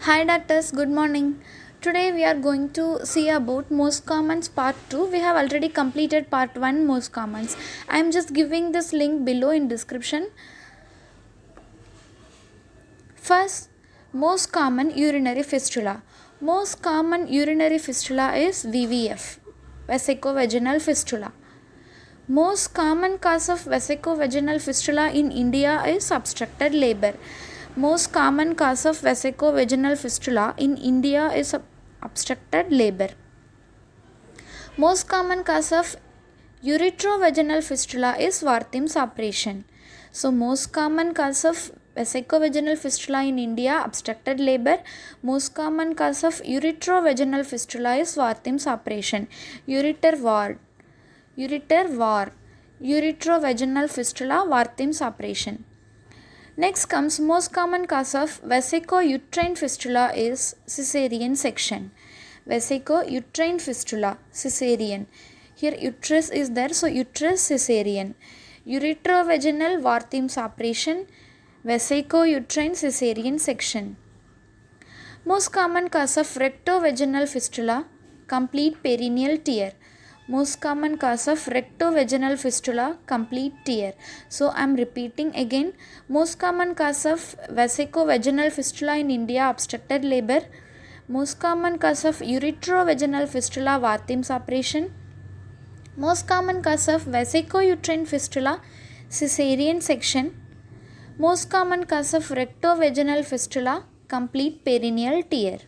Hi doctors, good morning. Today we are going to see about most commons part 2. We have already completed part 1 most commons. I am just giving this link below in description. First, most common urinary fistula. Most common urinary fistula is VVF, vesicovaginal fistula. Most common cause of vesicovaginal fistula in India is obstructed labor. Most common cause of vesicovaginal fistula in India is obstructed labor. Most common cause of uretrovaginal fistula is Warthin's operation. So most common cause of vesicovaginal fistula in India, obstructed labor. Most common cause of uretrovaginal fistula is Warthin's operation. Ureter ward. Uretrovaginal fistula, Warthin's operation. Next comes most common cause of vesicouterine fistula is cesarean section. Vesicouterine fistula, cesarean. Here uterus is there, so uterus cesarean. Uretrovaginal Warthin's operation, vesicouterine cesarean section. Most common cause of rectovaginal fistula, complete perineal tear. Most common cause of rectovaginal fistula, complete tear. So I am repeating again. Most common cause of vesicovaginal fistula in India, obstructed labor. Most common cause of uretrovaginal fistula, Warthin's operation. Most common cause of vesicouterine fistula, cesarean section. Most common cause of rectovaginal fistula, complete perineal tear.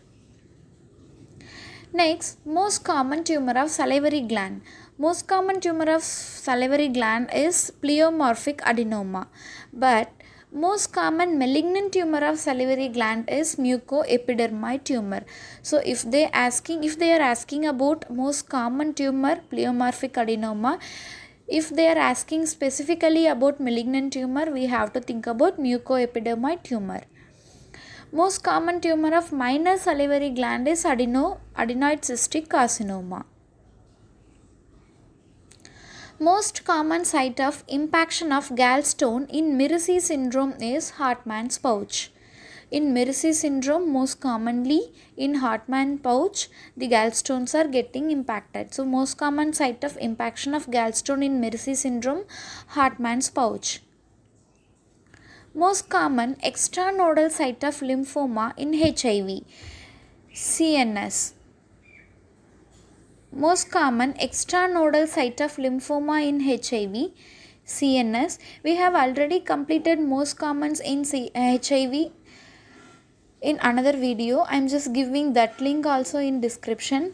Next, most common tumor of salivary gland. Most common tumor of salivary gland is pleomorphic adenoma. But most common malignant tumor of salivary gland is mucoepidermoid tumor. So if they are asking about most common tumor pleomorphic adenoma, if they are asking specifically about malignant tumor, we have to think about mucoepidermoid tumor. Most common tumor of minor salivary gland is adenoid cystic carcinoma. Most common site of impaction of gallstone in Mirici syndrome is Hartmann's pouch. In Mirici syndrome, most commonly in Hartmann pouch, the gallstones are getting impacted. So, most common site of impaction of gallstone in Mirici syndrome, Hartmann's pouch. Most common extranodal site of lymphoma in HIV, CNS. Most common extranodal site of lymphoma in HIV, CNS. We have already completed most commons in HIV in another video. I am just giving that link also in description.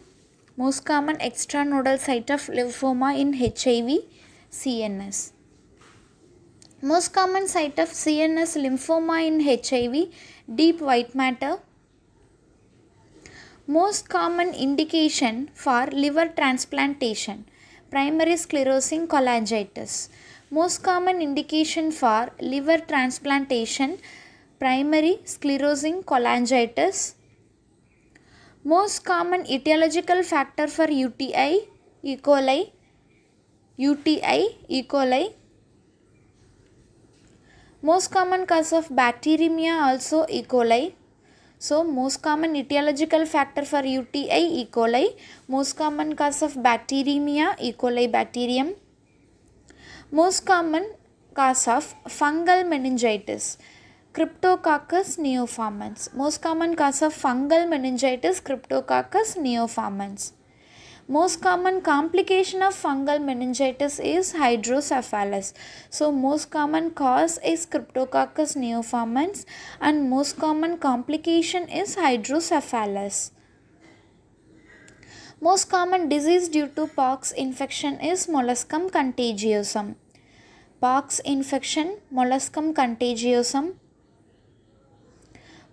Most common extranodal site of lymphoma in HIV, CNS. Most common site of CNS lymphoma in HIV, deep white matter. Most common indication for liver transplantation, primary sclerosing cholangitis. Most common indication for liver transplantation, primary sclerosing cholangitis. Most common etiological factor for UTI, E. coli. Most common cause of bacteremia also E. coli. So, most common etiological factor for UTI E. coli. Most common cause of bacteremia E. coli bacterium. Most common cause of fungal meningitis Cryptococcus neoformans. Most common cause of fungal meningitis Cryptococcus neoformans. Most common complication of fungal meningitis is hydrocephalus. So, most common cause is Cryptococcus neoformans and most common complication is hydrocephalus. Most common disease due to pox infection is molluscum contagiosum. Pox infection, molluscum contagiosum.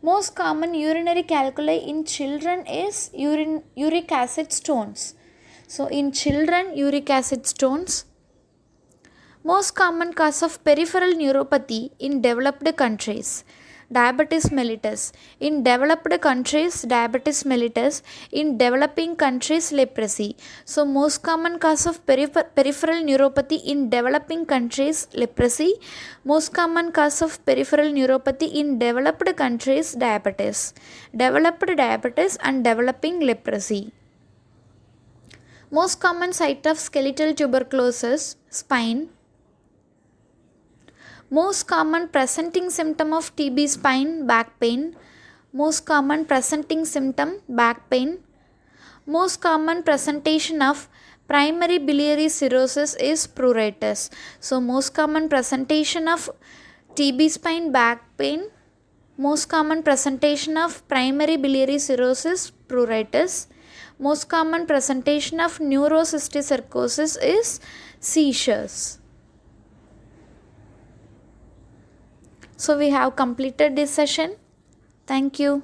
Most common urinary calculi in children is uric acid stones. So, in children, uric acid stones. Most common cause of peripheral neuropathy in developed countries, diabetes mellitus. In developed countries, diabetes mellitus. In developing countries, leprosy. So most common cause of peripheral neuropathy in developing countries, leprosy. Most common cause of peripheral neuropathy in developed countries, diabetes. Developed diabetes and developing leprosy. Most common site of skeletal tuberculosis, spine. Most common presenting symptom of TB, spine, back pain. Most common presenting symptom, back pain. Most common presentation of primary biliary cirrhosis is pruritus. So most common presentation of TB, spine, back pain. Most common presentation of primary biliary cirrhosis, pruritus. Most common presentation of neurocysticercosis is seizures. So we have completed this session. Thank you.